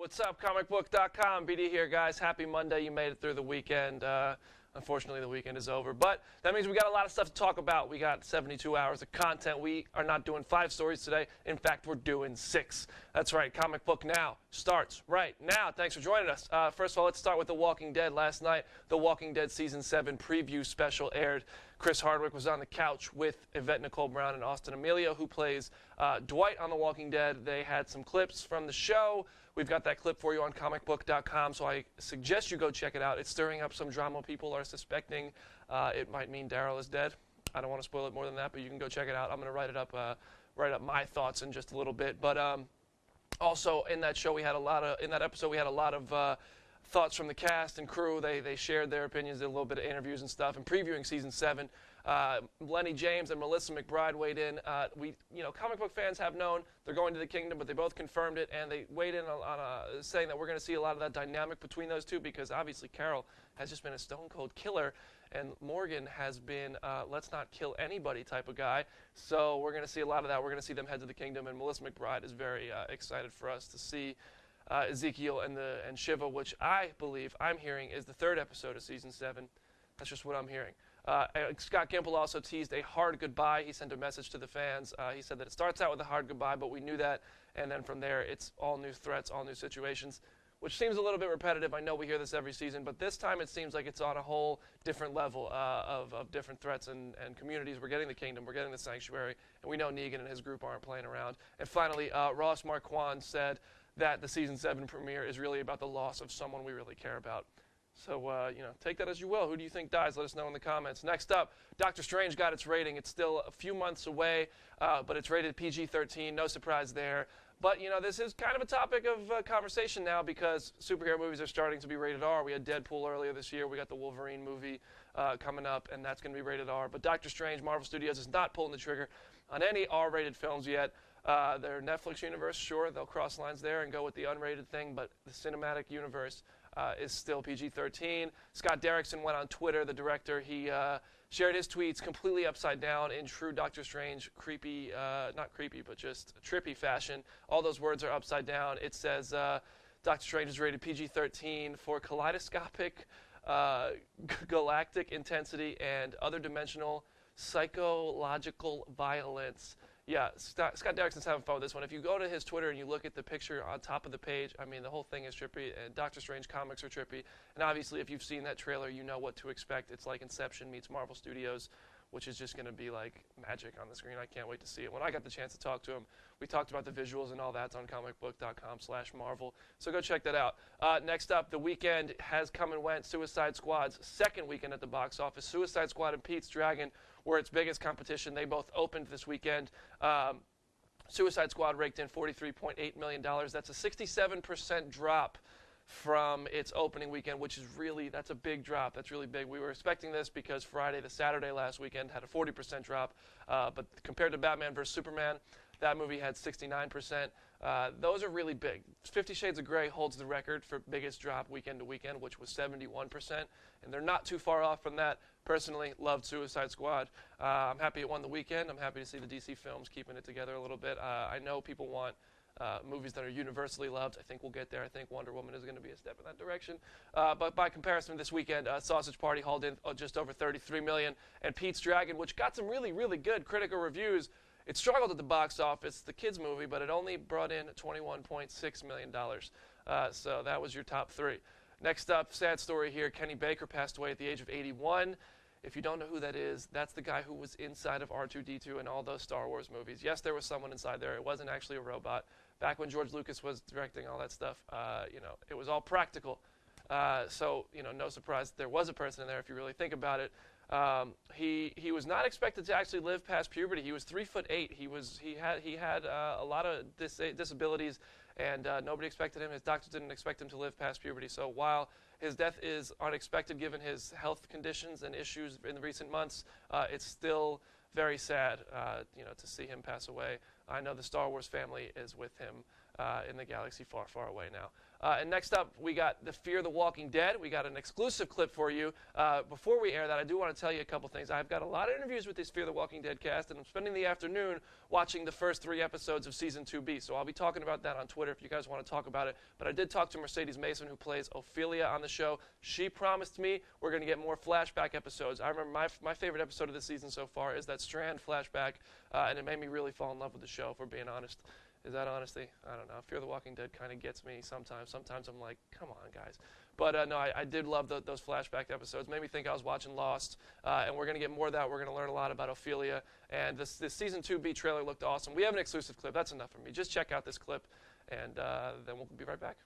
What's up, comicbook.com? BD here, guys. Happy Monday. You made it through the weekend. Unfortunately, the weekend is over. But that means we got a lot of stuff to talk about. We got 72 hours of content. We are not doing 5 stories today. In fact, we're doing 6. That's right. Comic Book Now starts right now. Thanks for joining us. First of all, let's start with The Walking Dead. Last night, The Walking Dead Season 7 preview special aired. Chris Hardwick was on the couch with Yvette Nicole Brown and Austin Amelio, who plays Dwight on The Walking Dead. They had some clips from the show. We've got that clip for you on comicbook.com, so I suggest you go check it out. It's stirring up some drama. People are suspecting it might mean Daryl is dead. I don't want to spoil it more than that, but you can go check it out. I'm going to write up my thoughts in just a little bit. But also in that show, in that episode, we had a lot of thoughts from the cast and crew. They shared their opinions, did a little bit of interviews and stuff. And previewing Season 7, Lenny James and Melissa McBride weighed in. Comic book fans have known they're going to the Kingdom, but they both confirmed it, and they weighed in on saying that we're going to see a lot of that dynamic between those two, because obviously Carol has just been a stone-cold killer, and Morgan has been let's not kill anybody type of guy. So we're going to see a lot of that. We're going to see them head to the Kingdom, and Melissa McBride is very excited for us to see Ezekiel and Shiva, which I believe, I'm hearing, is the 3rd episode of Season 7. That's just what I'm hearing. Scott Gimple also teased a hard goodbye. He sent a message to the fans. He said that it starts out with a hard goodbye, but we knew that, and then from there it's all new threats, all new situations, which seems a little bit repetitive. I know we hear this every season, but this time it seems like it's on a whole different level of different threats and communities. We're getting the Kingdom, we're getting the Sanctuary, and we know Negan and his group aren't playing around. And finally, Ross Marquand said that the Season 7 premiere is really about the loss of someone we really care about. So, take that as you will. Who do you think dies? Let us know in the comments. Next up, Doctor Strange got its rating. It's still a few months away, but it's rated PG-13. No surprise there. But, this is kind of a topic of conversation now, because superhero movies are starting to be rated R. We had Deadpool earlier this year. We got the Wolverine movie coming up, and that's going to be rated R. But Doctor Strange, Marvel Studios, is not pulling the trigger on any R-rated films yet. Their Netflix universe, sure, they'll cross lines there and go with the unrated thing, but the cinematic universe is still PG-13. Scott Derrickson went on Twitter, the director. He shared his tweets completely upside down in true Doctor Strange creepy, not creepy, but just trippy fashion. All those words are upside down. It says Doctor Strange is rated PG-13 for kaleidoscopic, galactic intensity and other dimensional psychological violence. Yeah, Scott Derrickson's having fun with this one. If you go to his Twitter and you look at the picture on top of the page, I mean, the whole thing is trippy, and Doctor Strange comics are trippy. And obviously, if you've seen that trailer, you know what to expect. It's like Inception meets Marvel Studios, which is just going to be like magic on the screen. I can't wait to see it. When I got the chance to talk to him, we talked about the visuals and all that's on comicbook.com/Marvel. So go check that out. Next up, the weekend has come and went. Suicide Squad's 2nd weekend at the box office. Suicide Squad and Pete's Dragon were its biggest competition. They both opened this weekend. Suicide Squad raked in $43.8 million. That's a 67% drop from its opening weekend, which is really, that's a big drop. That's really big. We were expecting this because Friday the Saturday last weekend had a 40% drop, but compared to Batman vs. Superman, that movie had 69%. Those are really big. 50 Shades of Grey holds the record for biggest drop weekend to weekend, which was 71%, and they're not too far off from that. Personally, loved Suicide Squad. I'm happy it won the weekend. I'm happy to see the DC films keeping it together a little bit. I know people want movies that are universally loved. I think we'll get there. I think Wonder Woman is going to be a step in that direction. But by comparison, this weekend, Sausage Party hauled in just over $33 million, and Pete's Dragon, which got some really, really good critical reviews, it struggled at the box office, the kids' movie, but it only brought in $21.6 million. So that was your top 3. Next up, sad story here. Kenny Baker passed away at the age of 81. If you don't know who that is, that's the guy who was inside of R2-D2 and all those Star Wars movies. Yes, there was someone inside there. It wasn't actually a robot. Back when George Lucas was directing all that stuff, it was all practical. So, no surprise there was a person in there if you really think about it. He was not expected to actually live past puberty. He was 3'8". He had a lot of disabilities, and nobody expected him. His doctors didn't expect him to live past puberty. So while his death is unexpected given his health conditions and issues in the recent months, it's still very sad, to see him pass away. I know the Star Wars family is with him in the galaxy far, far away now. And next up, we got the Fear the Walking Dead. We got an exclusive clip for you. Before we air that, I do want to tell you a couple things. I've got a lot of interviews with this Fear the Walking Dead cast, and I'm spending the afternoon watching the first 3 episodes of Season 2B. So I'll be talking about that on Twitter if you guys want to talk about it. But I did talk to Mercedes Mason, who plays Ophelia on the show. She promised me we're going to get more flashback episodes. I remember my favorite episode of the season so far is that Strand flashback, and it made me really fall in love with the show, if we're being honest. Is that honesty? I don't know. Fear the Walking Dead kind of gets me sometimes. Sometimes I'm like, come on, guys. But no, I did love those flashback episodes. Made me think I was watching Lost. And we're going to get more of that. We're going to learn a lot about Ophelia. And this Season 2B trailer looked awesome. We have an exclusive clip. That's enough for me. Just check out this clip, and then we'll be right back.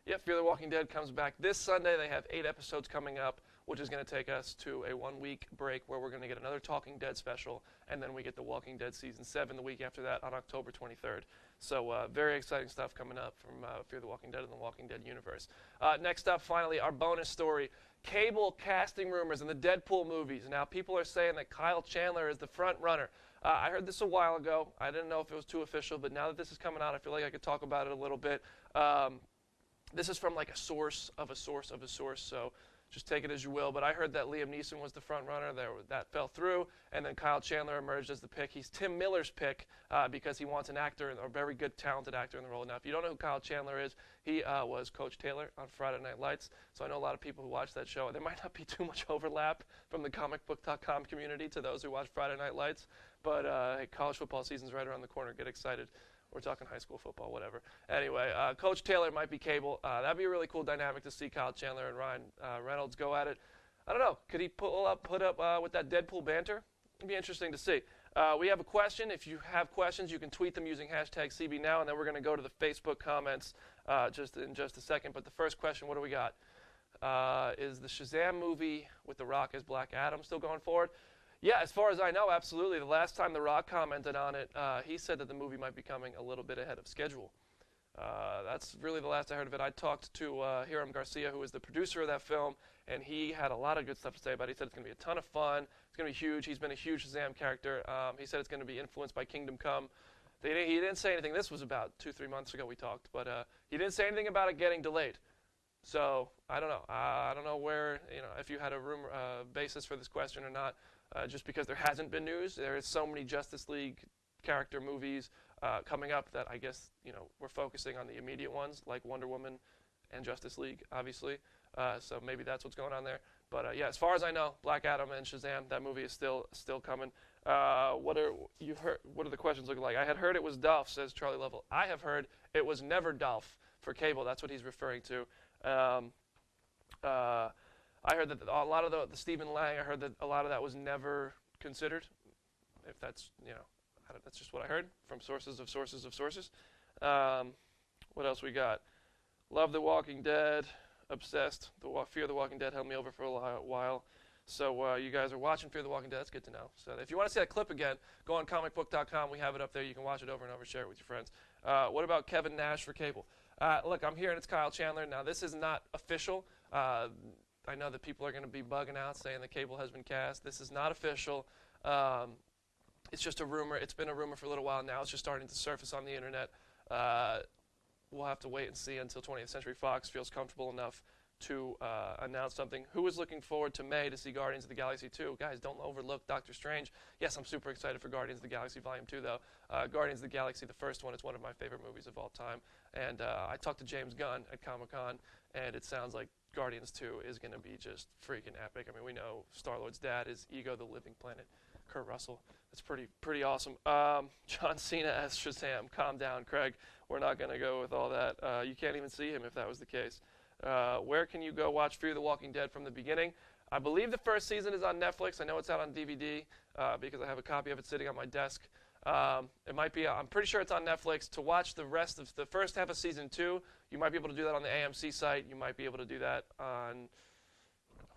Yep, Fear the Walking Dead comes back this Sunday. They have 8 episodes coming up, which is going to take us to a 1-week break where we're going to get another Talking Dead special, and then we get The Walking Dead Season 7 the week after that on October 23rd. So very exciting stuff coming up from Fear the Walking Dead and the Walking Dead universe. Next up, finally, our bonus story, Cable casting rumors in the Deadpool movies. Now, people are saying that Kyle Chandler is the front runner. I heard this a while ago. I didn't know if it was too official, but now that this is coming out, I feel like I could talk about it a little bit. This is from like a source of a source of a source, so just take it as you will. But I heard that Liam Neeson was the front runner. That fell through, and then Kyle Chandler emerged as the pick. He's Tim Miller's pick because he wants an actor, a very good, talented actor in the role. Now, if you don't know who Kyle Chandler is, he was Coach Taylor on Friday Night Lights. So I know a lot of people who watch that show. There might not be too much overlap from the comicbook.com community to those who watch Friday Night Lights. But hey, college football season's right around the corner. Get excited. We're talking high school football, whatever. Anyway, Coach Taylor might be Cable. That'd be a really cool dynamic to see Kyle Chandler and Ryan Reynolds go at it. I don't know. Could he put up with that Deadpool banter? It'd be interesting to see. We have a question. If you have questions, you can tweet them using hashtag CBNow, and then we're going to go to the Facebook comments just in a second. But the first question, what do we got? Is the Shazam movie with The Rock as Black Adam still going forward? Yeah, as far as I know, absolutely. The last time The Rock commented on it, he said that the movie might be coming a little bit ahead of schedule. That's really the last I heard of it. I talked to Hiram Garcia, who is the producer of that film, and he had a lot of good stuff to say about it. He said it's going to be a ton of fun. It's going to be huge. He's been a huge Shazam character. He said it's going to be influenced by Kingdom Come. He didn't say anything. This was about 2-3 months ago we talked, but he didn't say anything about it getting delayed. So I don't know. I don't know where, if you had a rumor basis for this question or not. Just because there hasn't been news, there is so many Justice League character movies coming up that I guess we're focusing on the immediate ones like Wonder Woman and Justice League, obviously. So maybe that's what's going on there. But yeah, as far as I know, Black Adam and Shazam, that movie is still coming. What are the questions looking like? I had heard it was Dolph, says Charlie Lovell. I have heard it was never Dolph for Cable. That's what he's referring to. I heard that a lot of the Stephen Lang, I heard that a lot of that was never considered. If that's, that's just what I heard from sources of sources of sources. What else we got? Love The Walking Dead. Obsessed. Fear the Walking Dead held me over for a while. So you guys are watching Fear the Walking Dead. That's good to know. So if you want to see that clip again, go on comicbook.com. We have it up there. You can watch it over and over, share it with your friends. What about Kevin Nash for Cable? Look, I'm hearing it's Kyle Chandler. Now, this is not official. I know that people are going to be bugging out saying that Cable has been cast. This is not official. It's just a rumor. It's been a rumor for a little while now. It's just starting to surface on the internet. We'll have to wait and see until 20th Century Fox feels comfortable enough to announce something. Who is looking forward to May to see Guardians of the Galaxy 2? Guys, don't overlook Doctor Strange. Yes, I'm super excited for Guardians of the Galaxy Volume 2, though. Guardians of the Galaxy, the first one, is one of my favorite movies of all time. And I talked to James Gunn at Comic-Con, and it sounds like Guardians 2 is going to be just freaking epic. I mean, we know Star-Lord's dad is Ego the Living Planet, Kurt Russell. It's pretty awesome. John Cena as Shazam. Calm down, Craig. We're not going to go with all that. You can't even see him if that was the case. Where can you go watch Fear the Walking Dead from the beginning? I believe the first season is on Netflix. I know it's out on DVD because I have a copy of it sitting on my desk. It might be. I'm pretty sure it's on Netflix. To watch the rest of the first half of season 2, you might be able to do that on the AMC site. You might be able to do that on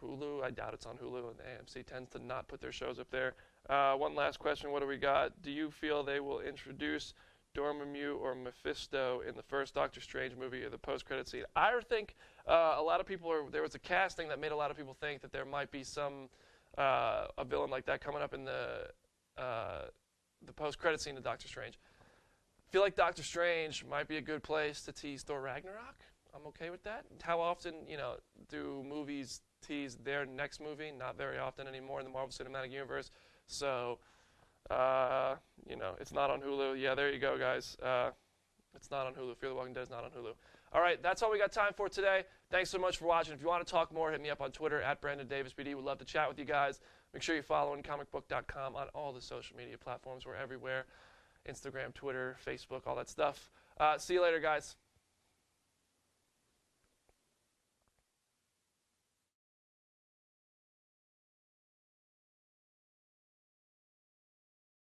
Hulu. I doubt it's on Hulu, and AMC tends to not put their shows up there. One last question. What do we got? Do you feel they will introduce Dormammu or Mephisto in the first Doctor Strange movie or the post-credit scene? I think a lot of people there was a casting that made a lot of people think that there might be some a villain like that coming up in the post-credit scene of Doctor Strange. I feel like Doctor Strange might be a good place to tease Thor Ragnarok. I'm okay with that. How often, do movies tease their next movie? Not very often anymore in the Marvel Cinematic Universe. So, it's not on Hulu. Yeah, there you go, guys. It's not on Hulu. Fear the Walking Dead is not on Hulu. All right, that's all we got time for today. Thanks so much for watching. If you want to talk more, hit me up on Twitter at BrandonDavisBD. We'd love to chat with you guys. Make sure you're following comicbook.com on all the social media platforms. We're everywhere. Instagram, Twitter, Facebook, all that stuff. See you later, guys.